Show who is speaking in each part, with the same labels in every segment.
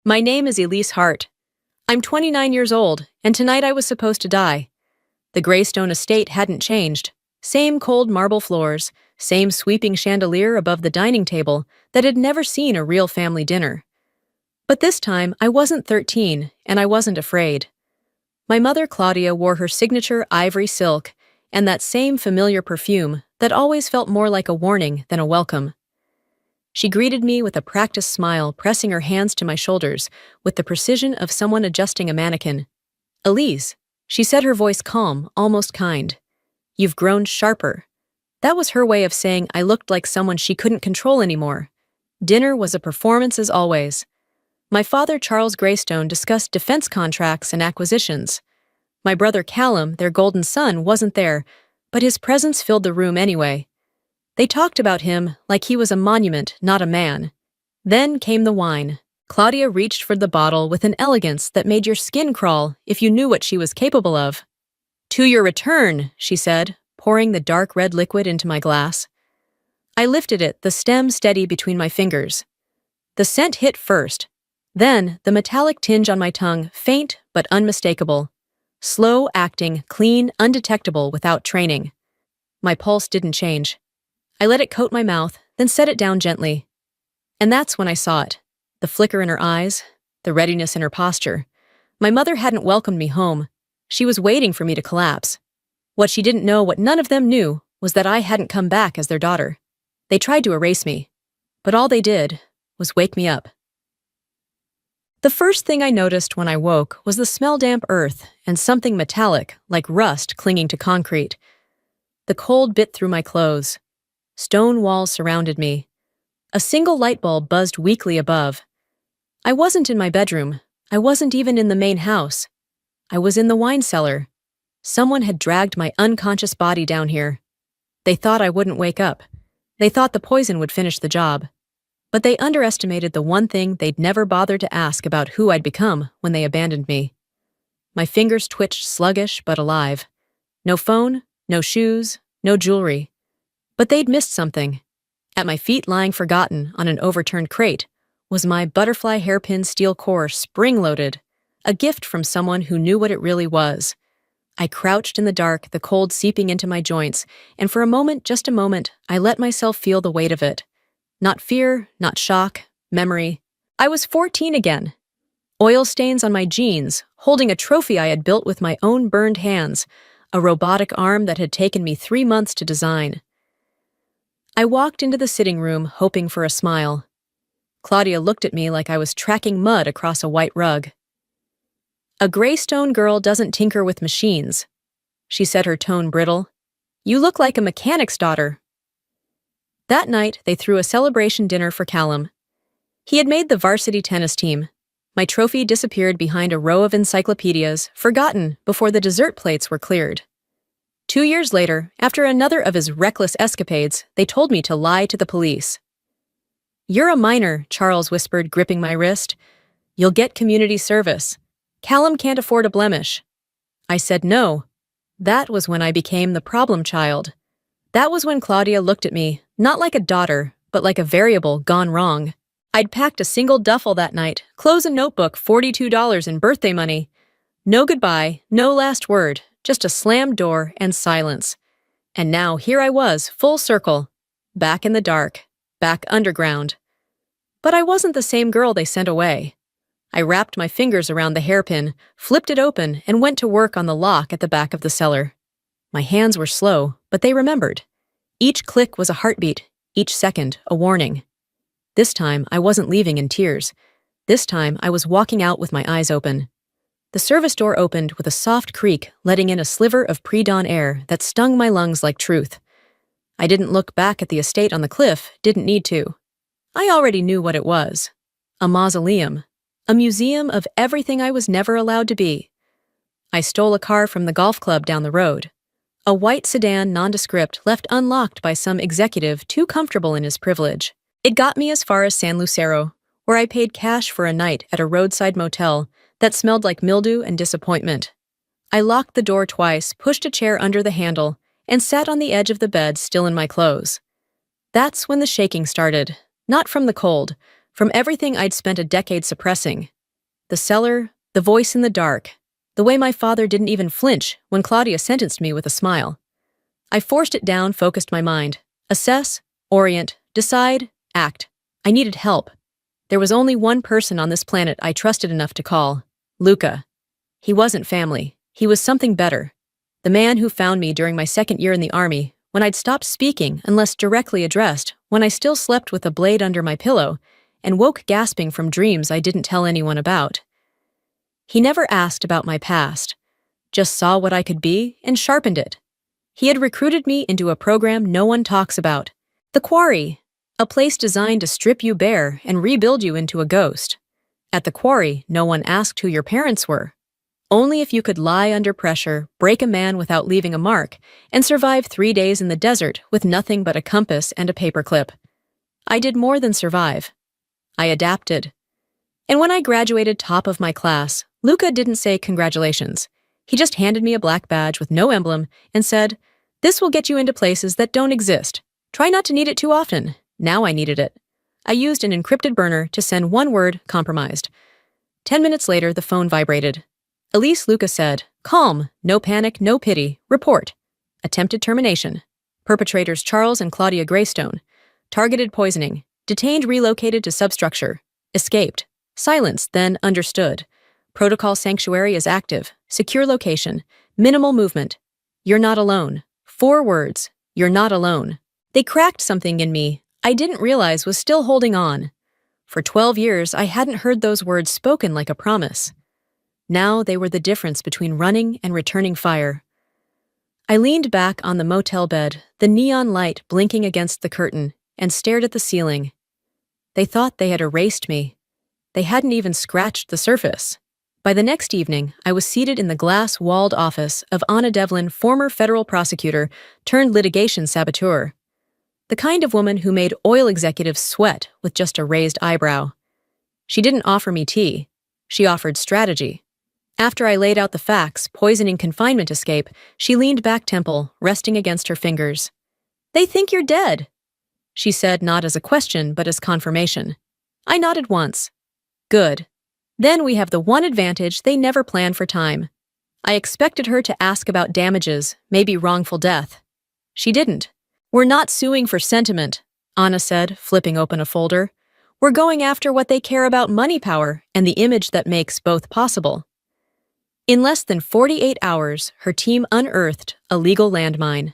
Speaker 1: My name is Elise Hart. I'm 29 years old, and tonight I was supposed to die. The Greystone estate hadn't changed. Same cold marble floors, same sweeping chandelier above the dining table that had never seen a real family dinner. But this time, I wasn't 13, and I wasn't afraid. My mother, Claudia, wore her signature ivory silk and that same familiar perfume that always felt more like a warning than a welcome. She greeted me with a practiced smile, pressing her hands to my shoulders with the precision of someone adjusting a mannequin. "Elise," she said, her voice calm, almost kind. "You've grown sharper." That was her way of saying I looked like someone she couldn't control anymore. Dinner was a performance as always. My father, Charles Greystone, discussed defense contracts and acquisitions. My brother Callum, their golden son, wasn't there, but his presence filled the room anyway. They talked about him like he was a monument, not a man. Then came the wine. Claudia reached for the bottle with an elegance that made your skin crawl if you knew what she was capable of. "To your return," she said, pouring the dark red liquid into my glass. I lifted it, the stem steady between my fingers. The scent hit first. Then, the metallic tinge on my tongue, faint but unmistakable. Slow acting, clean, undetectable without training. My pulse didn't change. I let it coat my mouth, then set it down gently. And that's when I saw it. The flicker in her eyes, the readiness in her posture. My mother hadn't welcomed me home. She was waiting for me to collapse. What she didn't know, what none of them knew, was that I hadn't come back as their daughter. They tried to erase me, but all they did was wake me up. The first thing I noticed when I woke was the smell-damp earth and something metallic, like rust, clinging to concrete. The cold bit through my clothes. Stone walls surrounded me. A single light bulb buzzed weakly above. I wasn't in my bedroom. I wasn't even in the main house. I was in the wine cellar. Someone had dragged my unconscious body down here. They thought I wouldn't wake up. They thought the poison would finish the job. But they underestimated the one thing they'd never bothered to ask about who I'd become when they abandoned me. My fingers twitched, sluggish but alive. No phone, no shoes, no jewelry. But they'd missed something. At my feet, lying forgotten on an overturned crate, was my butterfly hairpin steel core spring-loaded, a gift from someone who knew what it really was. I crouched in the dark, the cold seeping into my joints, and for a moment, just a moment, I let myself feel the weight of it. Not fear, not shock, memory. I was 14 again. Oil stains on my jeans, holding a trophy I had built with my own burned hands, a robotic arm that had taken me 3 months to design. I walked into the sitting room, hoping for a smile. Claudia looked at me like I was tracking mud across a white rug. "A Greystone girl doesn't tinker with machines," she said, her tone brittle. "You look like a mechanic's daughter." That night, they threw a celebration dinner for Callum. He had made the varsity tennis team. My trophy disappeared behind a row of encyclopedias, forgotten before the dessert plates were cleared. 2 years later, after another of his reckless escapades, they told me to lie to the police. "You're a minor," Charles whispered, gripping my wrist. "You'll get community service. Callum can't afford a blemish." I said no. That was when I became the problem child. That was when Claudia looked at me, not like a daughter, but like a variable gone wrong. I'd packed a single duffel that night, clothes and notebook, $42 in birthday money. No goodbye, no last word, just a slammed door and silence. And now here I was, full circle, back in the dark, back underground. But I wasn't the same girl they sent away. I wrapped my fingers around the hairpin, flipped it open, and went to work on the lock at the back of the cellar. My hands were slow, but they remembered. Each click was a heartbeat, each second a warning. This time, I wasn't leaving in tears. This time, I was walking out with my eyes open. The service door opened with a soft creak, letting in a sliver of pre-dawn air that stung my lungs like truth. I didn't look back at the estate on the cliff, didn't need to. I already knew what it was. A mausoleum. A museum of everything I was never allowed to be. I stole a car from the golf club down the road. A white sedan nondescript left unlocked by some executive too comfortable in his privilege. It got me as far as San Lucero, where I paid cash for a night at a roadside motel that smelled like mildew and disappointment. I locked the door twice, pushed a chair under the handle, and sat on the edge of the bed still in my clothes. That's when the shaking started, not from the cold, from everything I'd spent a decade suppressing. The cellar, the voice in the dark, the way my father didn't even flinch when Claudia sentenced me with a smile. I forced it down, focused my mind. Assess, orient, decide, act. I needed help. There was only one person on this planet I trusted enough to call: Luca. He wasn't family. He was something better. The man who found me during my second year in the army, when I'd stopped speaking unless directly addressed, when I still slept with a blade under my pillow, and woke gasping from dreams I didn't tell anyone about. He never asked about my past, just saw what I could be and sharpened it. He had recruited me into a program no one talks about: the Quarry, a place designed to strip you bare and rebuild you into a ghost. At the Quarry, no one asked who your parents were. Only if you could lie under pressure, break a man without leaving a mark, and survive 3 days in the desert with nothing but a compass and a paperclip. I did more than survive. I adapted. And when I graduated top of my class, Luca didn't say congratulations. He just handed me a black badge with no emblem and said, "This will get you into places that don't exist. Try not to need it too often." Now I needed it. I used an encrypted burner to send one word: compromised. 10 minutes later, the phone vibrated. Elise, Luca said, "Calm, no panic, no pity, report. Attempted termination. Perpetrators Charles and Claudia Greystone. Targeted poisoning. Detained, relocated to substructure. Escaped. Silence, then understood. Protocol sanctuary is active. Secure location. Minimal movement. You're not alone." 4 words. You're not alone. They cracked something in me I didn't realize was still holding on. For 12 years, I hadn't heard those words spoken like a promise. Now they were the difference between running and returning fire. I leaned back on the motel bed, the neon light blinking against the curtain, and stared at the ceiling. They thought they had erased me. They hadn't even scratched the surface. By the next evening, I was seated in the glass-walled office of Anna Devlin, former federal prosecutor turned litigation saboteur. The kind of woman who made oil executives sweat with just a raised eyebrow. She didn't offer me tea. She offered strategy. After I laid out the facts: poisoning, confinement escape, she leaned back, temple resting against her fingers. "They think you're dead," she said, not as a question but as confirmation. I nodded once. "Good. Then we have the one advantage: they never plan for time." I expected her to ask about damages, maybe wrongful death. She didn't. "We're not suing for sentiment," Anna said, flipping open a folder. "We're going after what they care about: money, power, and the image that makes both possible." In less than 48 hours, her team unearthed a legal landmine.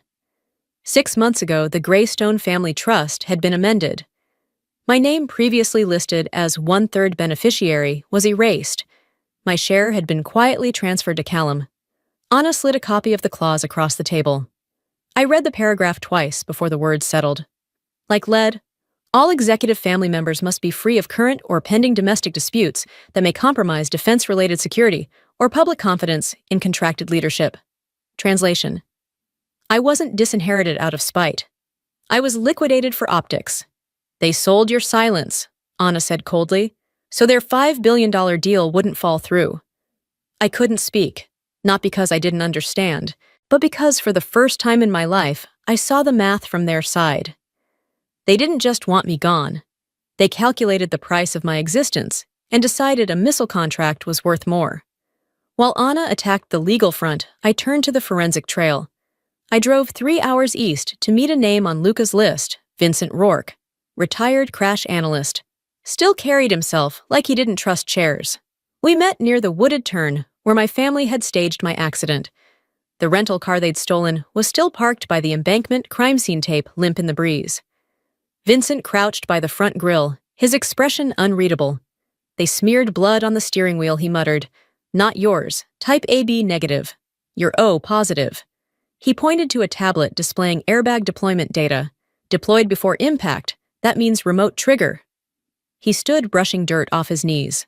Speaker 1: 6 months ago, the Greystone Family Trust had been amended. My name, previously listed as 1/3 beneficiary, was erased. My share had been quietly transferred to Callum. Anna slid a copy of the clause across the table. I read the paragraph twice before the words settled. Like lead, all executive family members must be free of current or pending domestic disputes that may compromise defense-related security or public confidence in contracted leadership. Translation: I wasn't disinherited out of spite. I was liquidated for optics. "They sold your silence," Anna said coldly, "so their $5 billion deal wouldn't fall through." I couldn't speak, not because I didn't understand, but because for the first time in my life, I saw the math from their side. They didn't just want me gone. They calculated the price of my existence and decided a missile contract was worth more. While Anna attacked the legal front, I turned to the forensic trail. I drove 3 hours east to meet a name on Luca's list: Vincent Rourke, retired crash analyst. Still carried himself like he didn't trust chairs. We met near the wooded turn where my family had staged my accident. The rental car they'd stolen was still parked by the embankment, crime scene tape limp in the breeze. Vincent crouched by the front grille, his expression unreadable. "They smeared blood on the steering wheel," he muttered. "Not yours. Type AB negative. You're O positive." He pointed to a tablet displaying airbag deployment data. "Deployed before impact. That means remote trigger." He stood brushing dirt off his knees.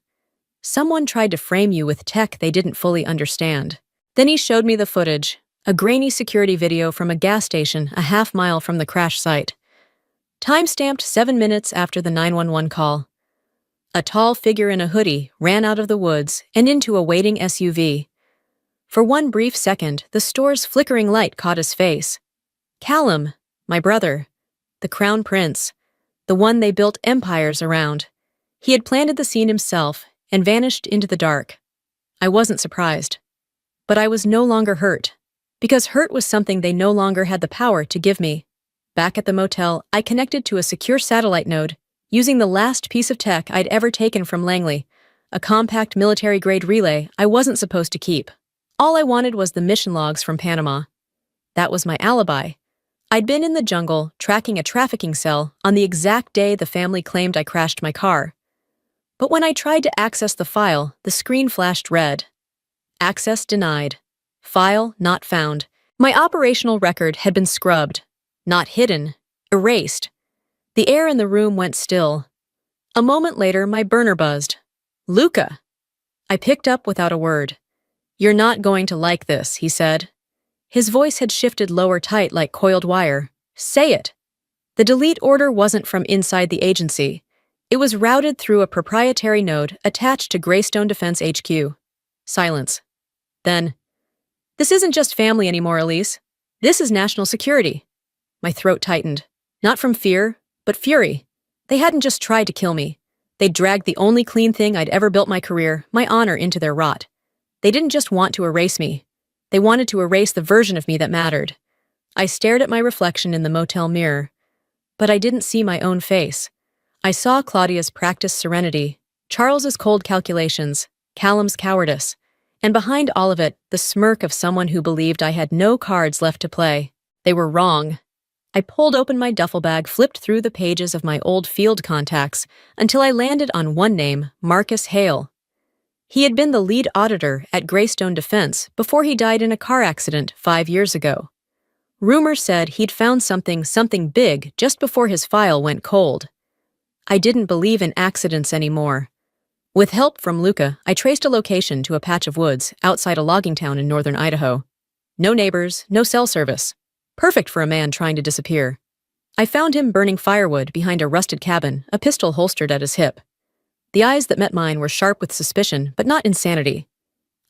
Speaker 1: Someone tried to frame you with tech they didn't fully understand. Then he showed me the footage, a grainy security video from a gas station a half-mile from the crash site. Time-stamped 7 minutes after the 911 call. A tall figure in a hoodie ran out of the woods and into a waiting SUV. For one brief second, the store's flickering light caught his face. Callum, my brother, the crown prince, the one they built empires around. He had planted the scene himself and vanished into the dark. I wasn't surprised. But I was no longer hurt. Because hurt was something they no longer had the power to give me. Back at the motel, I connected to a secure satellite node, using the last piece of tech I'd ever taken from Langley, a compact military-grade relay I wasn't supposed to keep. All I wanted was the mission logs from Panama. That was my alibi. I'd been in the jungle, tracking a trafficking cell, on the exact day the family claimed I crashed my car. But when I tried to access the file, the screen flashed red. Access denied. File not found. My operational record had been scrubbed. Not hidden. Erased. The air in the room went still. A moment later, my burner buzzed. Luca! I picked up without a word. You're not going to like this, he said. His voice had shifted lower tight like coiled wire. Say it. The delete order wasn't from inside the agency. It was routed through a proprietary node attached to Greystone Defense HQ. Silence. Then, this isn't just family anymore, Elise. This is national security. My throat tightened. Not from fear, but fury. They hadn't just tried to kill me. They'd dragged the only clean thing I'd ever built my career, my honor, into their rot. They didn't just want to erase me. They wanted to erase the version of me that mattered. I stared at my reflection in the motel mirror. But I didn't see my own face. I saw Claudia's practiced serenity, Charles's cold calculations, Callum's cowardice, and behind all of it, the smirk of someone who believed I had no cards left to play. They were wrong. I pulled open my duffel bag, flipped through the pages of my old field contacts until I landed on one name, Marcus Hale. He had been the lead auditor at Greystone Defense before he died in a car accident 5 years ago. Rumor said he'd found something big just before his file went cold. I didn't believe in accidents anymore. With help from Luca, I traced a location to a patch of woods outside a logging town in northern Idaho. No neighbors, no cell service. Perfect for a man trying to disappear. I found him burning firewood behind a rusted cabin, a pistol holstered at his hip. The eyes that met mine were sharp with suspicion, but not insanity.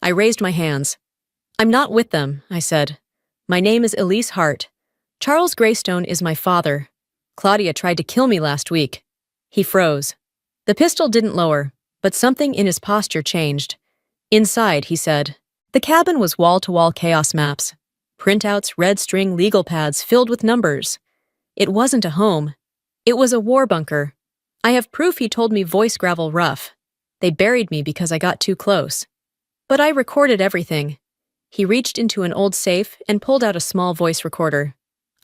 Speaker 1: I raised my hands. I'm not with them, I said. My name is Elise Hart. Charles Greystone is my father. Claudia tried to kill me last week. He froze. The pistol didn't lower, but something in his posture changed. Inside, he said. The cabin was wall-to-wall chaos maps. Printouts, red string legal pads filled with numbers. It wasn't a home. It was a war bunker. I have proof he told me voice gravel rough. They buried me because I got too close. But I recorded everything. He reached into an old safe and pulled out a small voice recorder.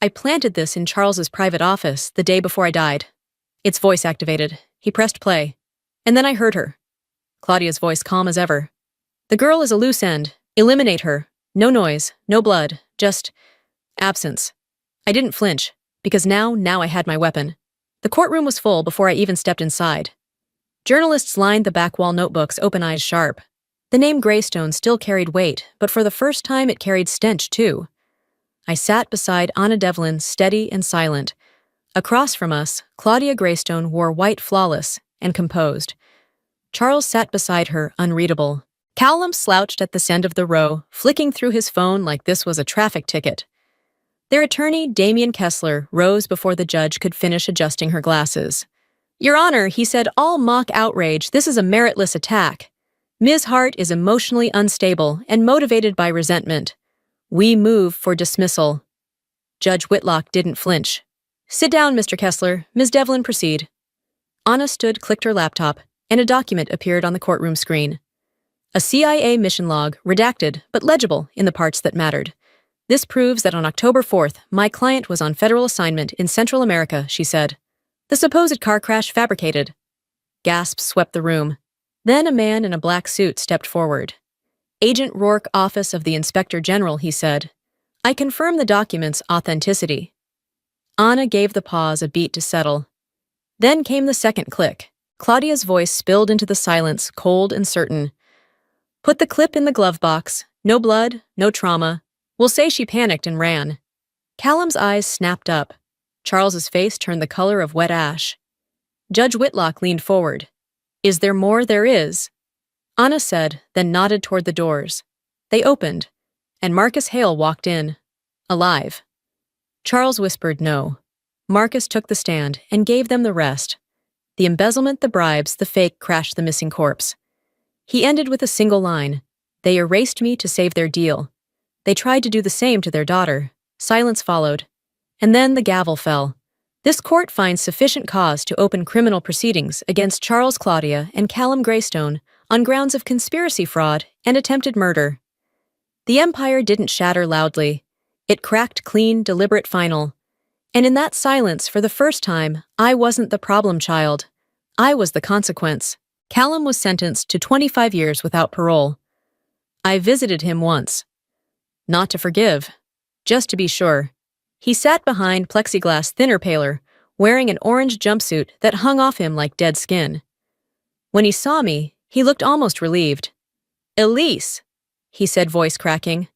Speaker 1: I planted this in Charles's private office the day before I died. It's voice activated. He pressed play. And then I heard her. Claudia's voice calm as ever. The girl is a loose end. Eliminate her. No noise, no blood, just absence. I didn't flinch, because now I had my weapon. The courtroom was full before I even stepped inside. Journalists lined the back wall notebooks, open eyes sharp. The name Greystone still carried weight, but for the first time it carried stench too. I sat beside Anna Devlin, steady and silent. Across from us, Claudia Greystone wore white flawless and composed. Charles sat beside her, unreadable. Callum slouched at the end of the row, flicking through his phone like this was a traffic ticket. Their attorney, Damian Kessler, rose before the judge could finish adjusting her glasses. Your Honor, he said, all mock outrage, this is a meritless attack. Ms. Hart is emotionally unstable and motivated by resentment. We move for dismissal. Judge Whitlock didn't flinch. Sit down, Mr. Kessler. Ms. Devlin, proceed. Anna stood, clicked her laptop, and a document appeared on the courtroom screen. A CIA mission log, redacted, but legible in the parts that mattered. This proves that on October 4th, my client was on federal assignment in Central America, she said. The supposed car crash fabricated. Gasps swept the room. Then a man in a black suit stepped forward. Agent Rourke, Office of the Inspector General, he said. I confirm the document's authenticity. Anna gave the pause a beat to settle. Then came the second click. Claudia's voice spilled into the silence, cold and certain. Put the clip in the glove box. No blood, no trauma. We'll say she panicked and ran. Callum's eyes snapped up. Charles's face turned the color of wet ash. Judge Whitlock leaned forward. Is there more? There is. Anna said, then nodded toward the doors. They opened, and Marcus Hale walked in. Alive. Charles whispered no. Marcus took the stand and gave them the rest. The embezzlement, the bribes, the fake crash, the missing corpse. He ended with a single line. They erased me to save their deal. They tried to do the same to their daughter. Silence followed. And then the gavel fell. This court finds sufficient cause to open criminal proceedings against Charles Claudia and Callum Greystone on grounds of conspiracy fraud and attempted murder. The empire didn't shatter loudly. It cracked clean, deliberate final. And in that silence, for the first time, I wasn't the problem child. I was the consequence. Callum was sentenced to 25 years without parole. I visited him once. Not to forgive, just to be sure. He sat behind plexiglass thinner paler, wearing an orange jumpsuit that hung off him like dead skin. When he saw me, he looked almost relieved. "Elise," he said, voice cracking.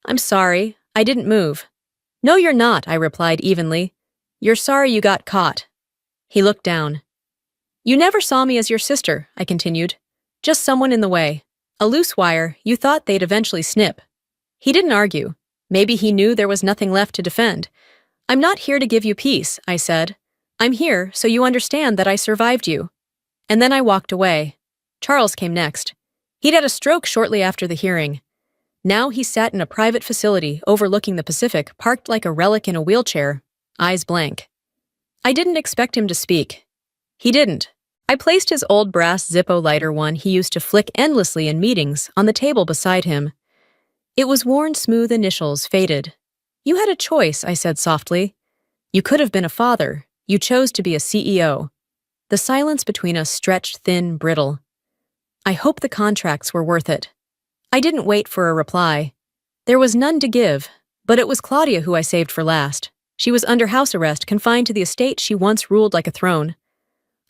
Speaker 1: "I'm sorry, I didn't move." "No, you're not," I replied evenly. "You're sorry you got caught." He looked down. "You never saw me as your sister," I continued. "Just someone in the way. A loose wire you thought they'd eventually snip." He didn't argue. Maybe he knew there was nothing left to defend. "I'm not here to give you peace," I said. "I'm here so you understand that I survived you." And then I walked away. Charles came next. He'd had a stroke shortly after the hearing. Now he sat in a private facility overlooking the Pacific, parked like a relic in a wheelchair, eyes blank. I didn't expect him to speak. He didn't. I placed his old brass Zippo lighter, one he used to flick endlessly in meetings, on the table beside him. It was worn smooth, initials faded. "You had a choice," I said softly. "You could have been a father. You chose to be a CEO." The silence between us stretched thin, brittle. I hope the contracts were worth it. I didn't wait for a reply. There was none to give, but it was Claudia who I saved for last. She was under house arrest, confined to the estate she once ruled like a throne.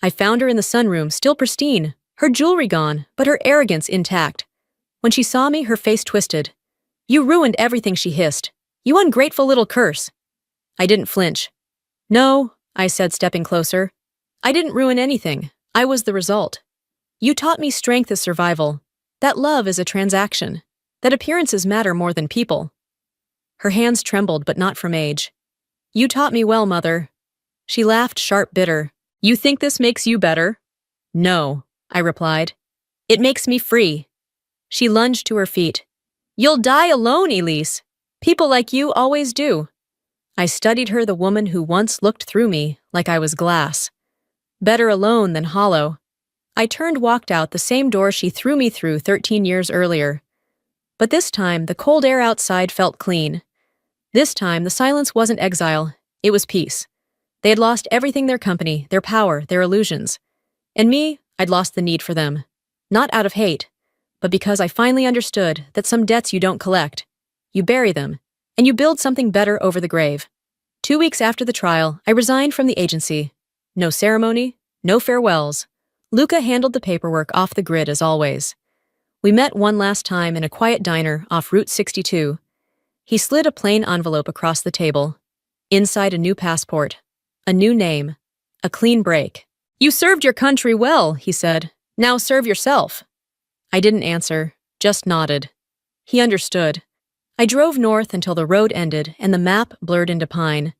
Speaker 1: I found her in the sunroom, still pristine, her jewelry gone, but her arrogance intact. When she saw me, her face twisted. "You ruined everything," she hissed. "You ungrateful little curse." I didn't flinch. "No," I said, stepping closer. "I didn't ruin anything. I was the result. You taught me strength is survival, that love is a transaction, that appearances matter more than people." Her hands trembled, but not from age. "You taught me well, Mother." She laughed, sharp, bitter. "You think this makes you better?" "No," I replied. "It makes me free." She lunged to her feet. "You'll die alone, Elise. People like you always do." I studied her, the woman who once looked through me like I was glass. Better alone than hollow. I turned, walked out the same door she threw me through 13 years earlier. But this time, the cold air outside felt clean. This time, the silence wasn't exile, it was peace. They had lost everything, their company, their power, their illusions. And me, I'd lost the need for them. Not out of hate, but because I finally understood that some debts you don't collect. You bury them, and you build something better over the grave. 2 weeks after the trial, I resigned from the agency. No ceremony, no farewells. Luca handled the paperwork off the grid as always. We met one last time in a quiet diner off Route 62. He slid a plain envelope across the table. Inside, a new passport, a new name, a clean break. "You served your country well," he said. "Now serve yourself." I didn't answer, just nodded. He understood. I drove north until the road ended and the map blurred into pine.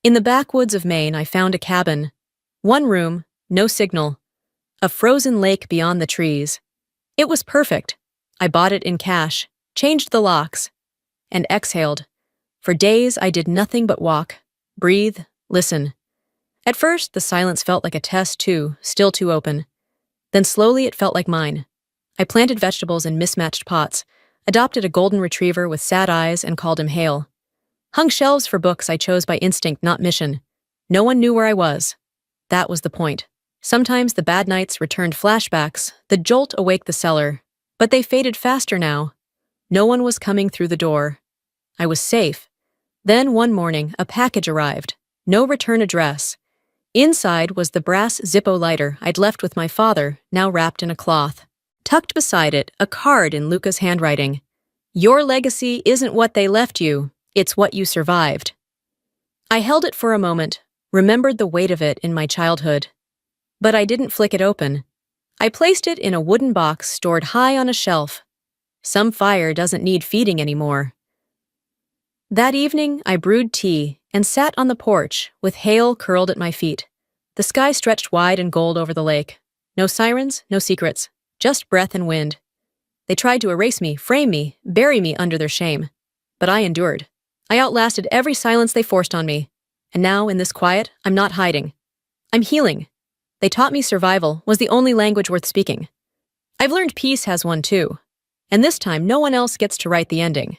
Speaker 1: In the backwoods of Maine, I found a cabin. One room, no signal. A frozen lake beyond the trees. It was perfect. I bought it in cash, changed the locks, and exhaled. For days, I did nothing but walk, breathe, listen. At first, the silence felt like a test too, still too open. Then slowly, it felt like mine. I planted vegetables in mismatched pots, adopted a golden retriever with sad eyes and called him Hale. Hung shelves for books I chose by instinct, not mission. No one knew where I was. That was the point. Sometimes the bad nights returned flashbacks, the jolt awake the cellar, but they faded faster now. No one was coming through the door. I was safe. Then one morning, a package arrived. No return address. Inside was the brass Zippo lighter I'd left with my father, now wrapped in a cloth. Tucked beside it, a card in Luca's handwriting. "Your legacy isn't what they left you, it's what you survived." I held it for a moment, remembered the weight of it in my childhood. But I didn't flick it open. I placed it in a wooden box stored high on a shelf. Some fire doesn't need feeding anymore. That evening, I brewed tea and sat on the porch with Hale curled at my feet. The sky stretched wide and gold over the lake. No sirens, no secrets, just breath and wind. They tried to erase me, frame me, bury me under their shame. But I endured. I outlasted every silence they forced on me. And now, in this quiet, I'm not hiding. I'm healing. They taught me survival was the only language worth speaking. I've learned peace has one too. And this time, no one else gets to write the ending.